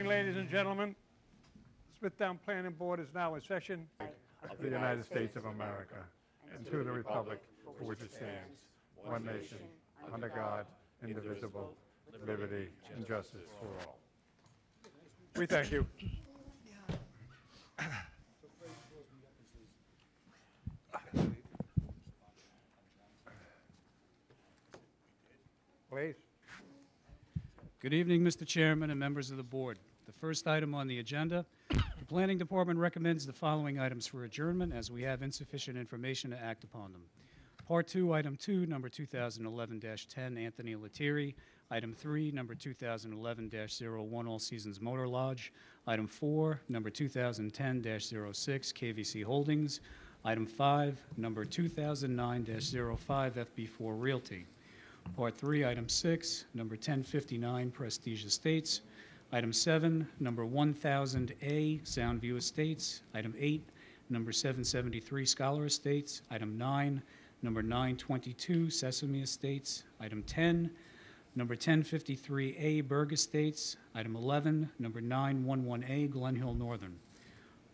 Ladies and gentlemen, Smithtown Planning Board is now in session of the United States of America and to the republic for which it stands, one nation, under God, indivisible, liberty and justice for all. We thank you. Please. Good evening, Mr. Chairman and members of the board. The first item on the agenda, the Planning Department recommends the following items for adjournment as we have insufficient information to act upon them. Part 2, Item 2, number 2011-10, Anthony Lettieri. Item 3, number 2011-01, All Seasons Motor Lodge. Item 4, number 2010-06, KVC Holdings. Item 5, number 2009-05, FB4 Realty. Part 3, Item 6, number 1059, Prestige Estates. Item 7, number 1000A, Soundview Estates. Item 8, number 773, Scholar Estates. Item 9, number 922, Sesame Estates. Item 10, number 1053A, Berg Estates. Item 11, number 911A, Glen Hill Northern.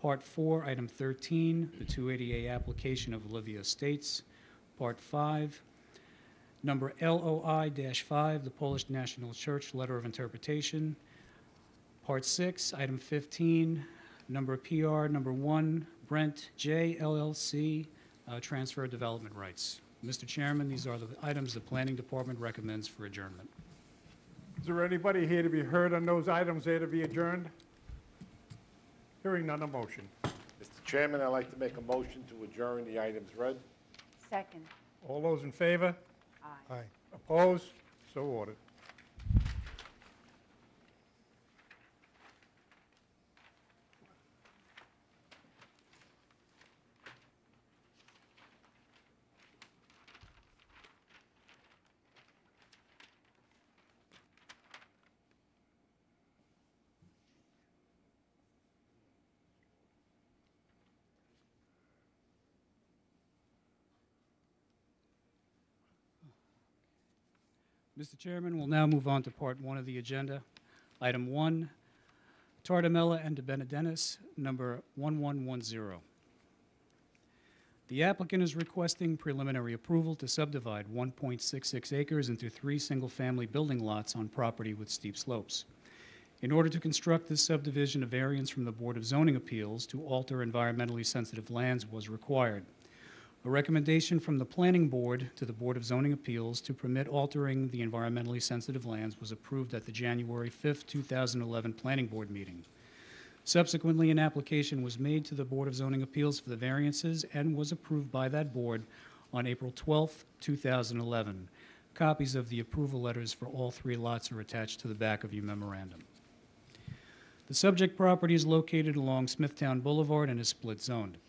Part 4, Item 13, the 280A application of Olivia Estates. Part 5, number LOI-5, the Polish National Church Letter of Interpretation. Part 6, Item 15, number PR number 1, Brent J. LLC, transfer development rights. Mr. Chairman, these are the items the Planning Department recommends for adjournment. Is there anybody here to be heard on those items there to be adjourned? Hearing none, a motion. Mr. Chairman, I'd like to make a motion to adjourn the items read. Second. All those in favor? Aye. Opposed? So ordered. Mr. Chairman, we'll now move on to Part 1 of the agenda. Item 1, Tardamella and De Benedenis, number 1110. The applicant is requesting preliminary approval to subdivide 1.66 acres into 3 single-family building lots on property with steep slopes. In order to construct this subdivision, a variance from the Board of Zoning Appeals to alter environmentally sensitive lands was required. A recommendation from the Planning Board to the Board of Zoning Appeals to permit altering the environmentally sensitive lands was approved at the January 5, 2011 Planning Board meeting. Subsequently, an application was made to the Board of Zoning Appeals for the variances and was approved by that board on April 12, 2011. Copies of the approval letters for all 3 lots are attached to the back of your memorandum. The subject property is located along Smithtown Boulevard and is split zoned.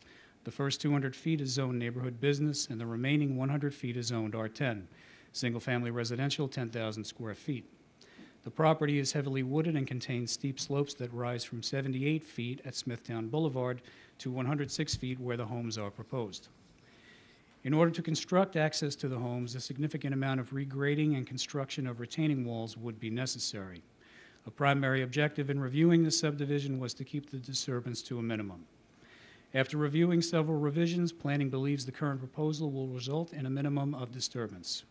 The first 200 feet is zoned neighborhood business, and the remaining 100 feet is zoned R10, single-family residential, 10,000 square feet. The property is heavily wooded and contains steep slopes that rise from 78 feet at Smithtown Boulevard to 106 feet where the homes are proposed. In order to construct access to the homes, a significant amount of regrading and construction of retaining walls would be necessary. A primary objective in reviewing this subdivision was to keep the disturbance to a minimum. After reviewing several revisions, planning believes the current proposal will result in a minimum of disturbance.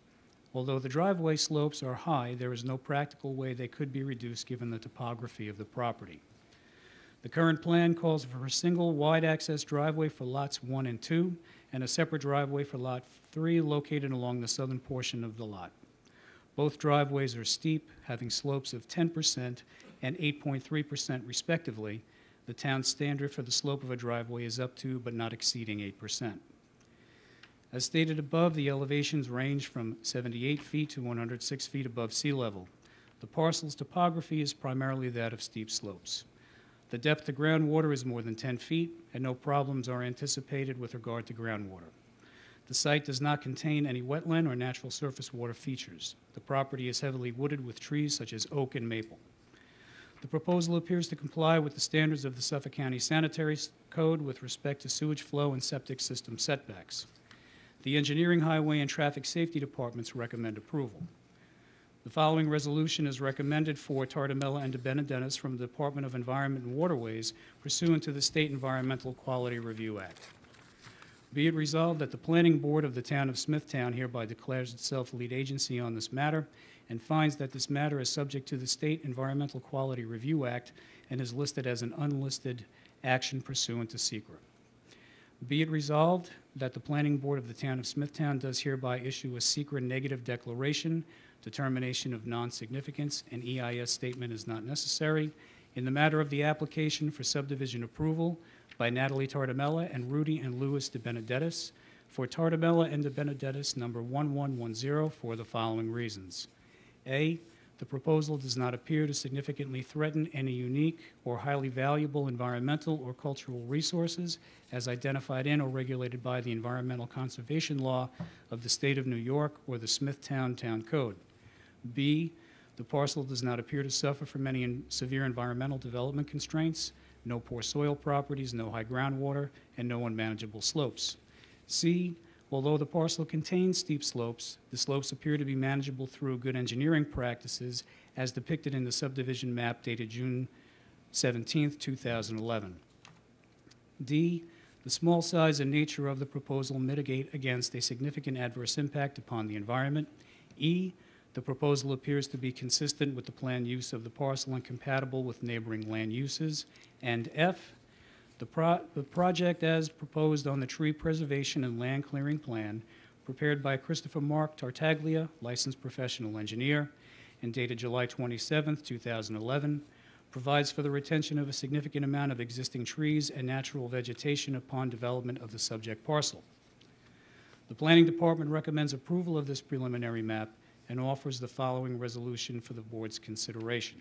Although the driveway slopes are high, there is no practical way they could be reduced given the topography of the property. The current plan calls for a single wide access driveway for lots 1 and 2 and a separate driveway for lot 3 located along the southern portion of the lot. Both driveways are steep, having slopes of 10% and 8.3% respectively. The town's standard for the slope of a driveway is up to but not exceeding 8%. As stated above, the elevations range from 78 feet to 106 feet above sea level. The parcel's topography is primarily that of steep slopes. The depth to groundwater is more than 10 feet, and no problems are anticipated with regard to groundwater. The site does not contain any wetland or natural surface water features. The property is heavily wooded with trees such as oak and maple. The proposal appears to comply with the standards of the Suffolk County Sanitary Code with respect to sewage flow and septic system setbacks. The Engineering, Highway, and Traffic Safety Departments recommend approval. The following resolution is recommended for Tardamella and DeBenedenis from the Department of Environment and Waterways pursuant to the State Environmental Quality Review Act. Be it resolved that the Planning Board of the Town of Smithtown hereby declares itself lead agency on this matter and finds that this matter is subject to the State Environmental Quality Review Act and is listed as an unlisted action pursuant to SECRA. Be it resolved that the Planning Board of the Town of Smithtown does hereby issue a SECRA negative declaration. Determination of non-significance and EIS statement is not necessary in the matter of the application for subdivision approval by Natalie Tardamella and Rudy and Louis DeBenedetis for Tardamella and DeBenedetis number 1110 for the following reasons. A, the proposal does not appear to significantly threaten any unique or highly valuable environmental or cultural resources as identified in or regulated by the Environmental Conservation Law of the State of New York or the Smithtown Town Code. B, the parcel does not appear to suffer from any severe environmental development constraints, no poor soil properties, no high groundwater, and no unmanageable slopes. C, although the parcel contains steep slopes, the slopes appear to be manageable through good engineering practices as depicted in the subdivision map dated June 17, 2011. D, the small size and nature of the proposal mitigate against a significant adverse impact upon the environment. E, the proposal appears to be consistent with the planned use of the parcel and compatible with neighboring land uses. And F, the project as proposed on the Tree Preservation and Land Clearing Plan, prepared by Christopher Mark Tartaglia, licensed professional engineer, and dated July 27, 2011, provides for the retention of a significant amount of existing trees and natural vegetation upon development of the subject parcel. The Planning Department recommends approval of this preliminary map and offers the following resolution for the board's consideration.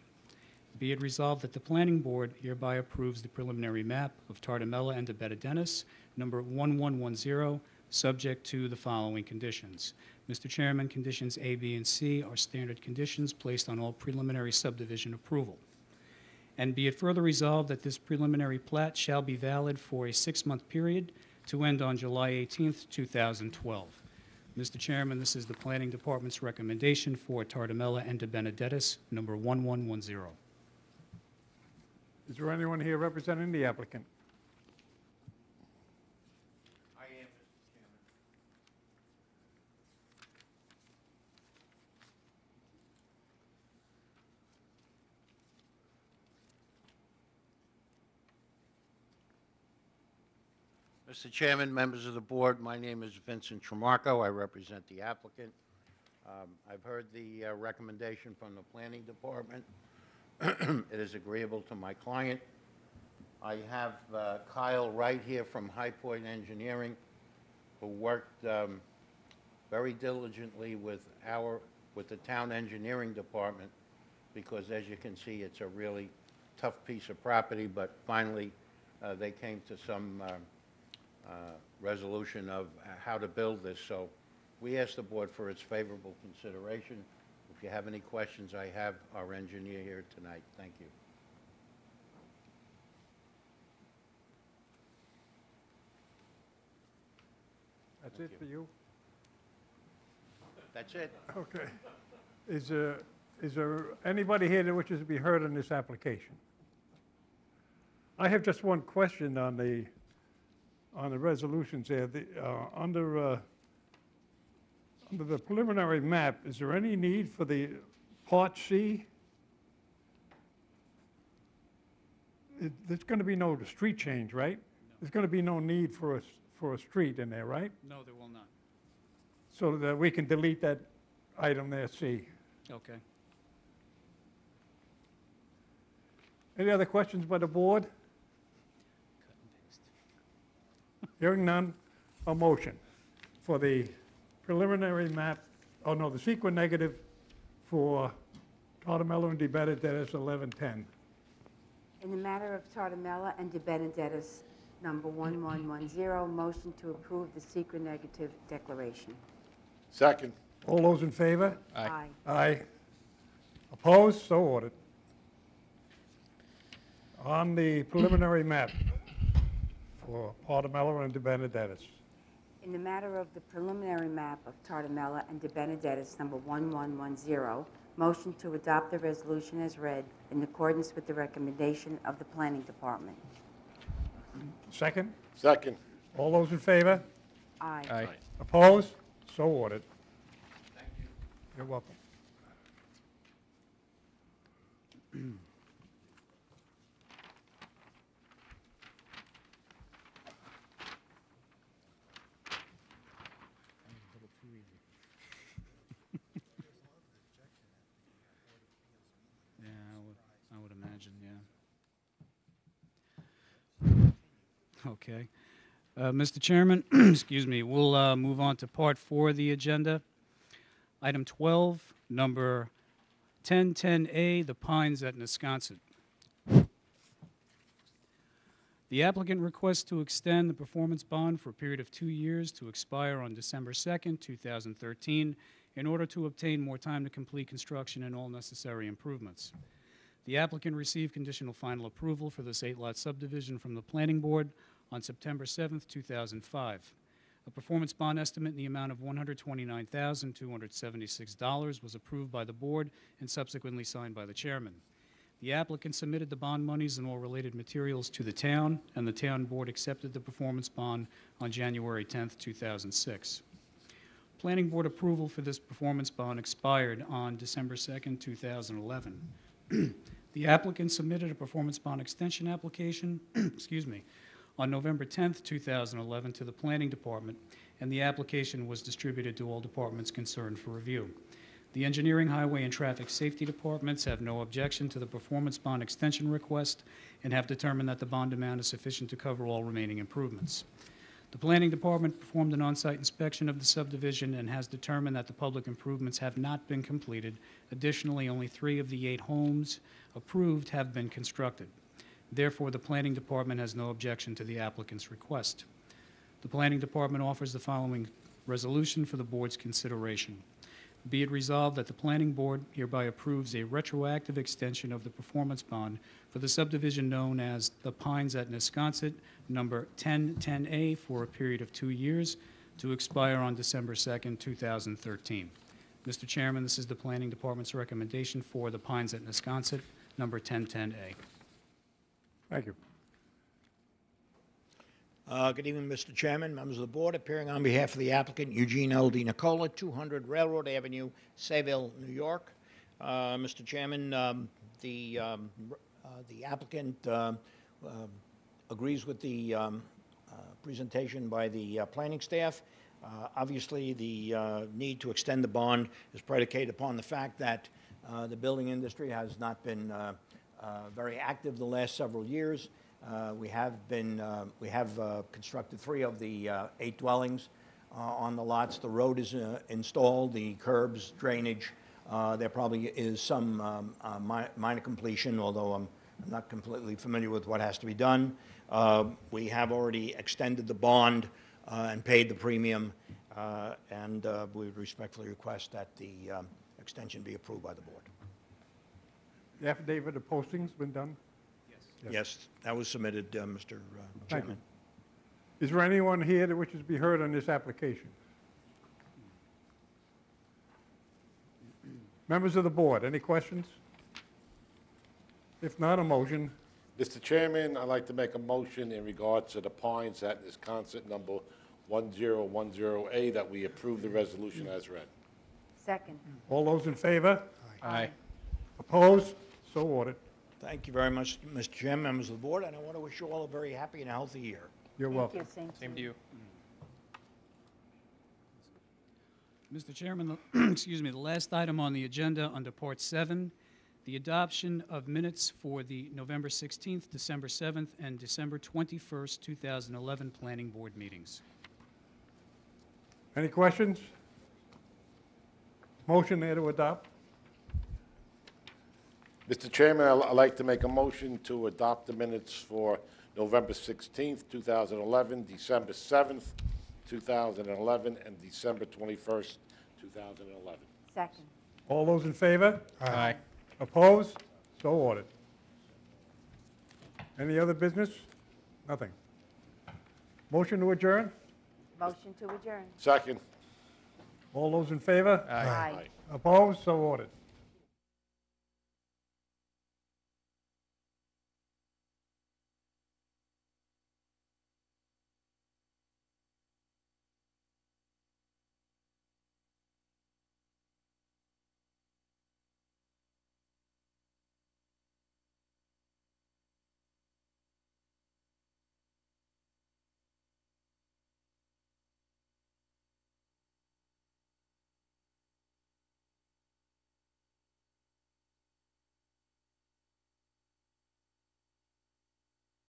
Be it resolved that the Planning Board hereby approves the preliminary map of Tardamella and DeBenedenis, number 1110, subject to the following conditions. Mr. Chairman, conditions A, B, and C are standard conditions placed on all preliminary subdivision approval. And be it further resolved that this preliminary plat shall be valid for a 6-month period to end on July 18, 2012. Mr. Chairman, this is the Planning Department's recommendation for Tardamella and DeBenedetis, number 1110. Is there anyone here representing the applicant? I am, Mr. Chairman. Mr. Chairman, members of the board, my name is Vincent Tremarco. I represent the applicant. I've heard the recommendation from the Planning Department. It is agreeable to my client. I have Kyle Wright here from High Point Engineering, who worked very diligently with the town engineering department, because as you can see, it's a really tough piece of property, but finally they came to some resolution of how to build this. So we ask the board for its favorable consideration. If you have any questions, I have our engineer here tonight. Thank you. That's it for you? That's it. Okay. Is there anybody here that wishes to be heard on this application? I have just one question on the resolutions there. Under the preliminary map, is there any need for the Part C? There's going to be no street change, right? No. There's going to be no need for a street in there, right? No, there will not. So that we can delete that item there, C. Okay. Any other questions by the board? Cut and paste. Hearing none, a motion for the preliminary map, the secret negative for Tardamella and DeBenedetis 1110. In the matter of Tardamella and DeBenedetis, number 1110, motion to approve the secret negative declaration. Second. All those in favor? Aye. Aye. Opposed? So ordered. On the preliminary map for Tardamella and DeBenedetis. In the matter of the preliminary map of Tartamella and De Benedettis, number 1110, motion to adopt the resolution as read in accordance with the recommendation of the Planning Department. Second? Second. All those in favor? Aye. Aye. Opposed? So ordered. Thank you. You're welcome. Yeah, I would imagine, yeah. Okay. Mr. Chairman, excuse me, we'll move on to Part 4 of the agenda. Item 12, number 1010A, The Pines at Wisconsin. The applicant requests to extend the performance bond for a period of 2 years to expire on December 2nd, 2013, in order to obtain more time to complete construction and all necessary improvements. The applicant received conditional final approval for this 8-lot subdivision from the Planning Board on September 7th, 2005. A performance bond estimate in the amount of $129,276 was approved by the board and subsequently signed by the chairman. The applicant submitted the bond monies and all related materials to the town, and the town board accepted the performance bond on January 10th, 2006. Planning board approval for this performance bond expired on December 2nd, 2011. The applicant submitted a performance bond extension application, excuse me, on November 10th, 2011 to the Planning Department, and the application was distributed to all departments concerned for review. The Engineering, Highway, and Traffic Safety Departments have no objection to the performance bond extension request and have determined that the bond amount is sufficient to cover all remaining improvements. The Planning Department performed an on-site inspection of the subdivision and has determined that the public improvements have not been completed. Additionally, only 3 of the 8 homes approved have been constructed. Therefore, the Planning Department has no objection to the applicant's request. The Planning Department offers the following resolution for the board's consideration. Be it resolved that the Planning Board hereby approves a retroactive extension of the performance bond for the subdivision known as the Pines at Wisconsin, number 1010A, for a period of 2 years to expire on December 2nd, 2013. Mr. Chairman, this is the Planning Department's recommendation for the Pines at Wisconsin, number 1010A. Thank you. Good evening, Mr. Chairman, members of the board. Appearing on behalf of the applicant, Eugene L. D. Nicola, 200 Railroad Avenue, Sayville, New York. Mr. Chairman, the applicant agrees with the presentation by the planning staff. Obviously, the need to extend the bond is predicated upon the fact that the building industry has not been very active the last several years. We have constructed 3 of the 8 dwellings on the lots. The road is installed, the curbs, drainage. There probably is some minor completion, although I'm not completely familiar with what has to be done. We have already extended the bond and paid the premium, and we would respectfully request that the extension be approved by the board. The affidavit of posting's been done? Yes, that was submitted, Mr. Chairman. Is there anyone here that wishes to be heard on this application? Members of the board, any questions? If not, a motion. Mr. Chairman, I'd like to make a motion in regards to the Pines at Wisconsin, number 1010A, that we approve the resolution as read. Second. All those in favor? Aye. Opposed? So ordered. Thank you very much, Mr. Chairman, members of the board, and I want to wish you all a very happy and healthy year. You're welcome. Thank you. Same to you. Mr. Chairman, excuse me, the last item on the agenda under Part 7, the adoption of minutes for the November 16th, December 7th, and December 21st, 2011 Planning Board meetings. Any questions? Motion there to adopt? Mr. Chairman, I'd like to make a motion to adopt the minutes for November 16th, 2011, December 7th, 2011, and December 21st, 2011. Second. All those in favor? Aye. Opposed? So ordered. Any other business? Nothing. Motion to adjourn? Motion to adjourn. Second. All those in favor? Aye. Opposed? So ordered.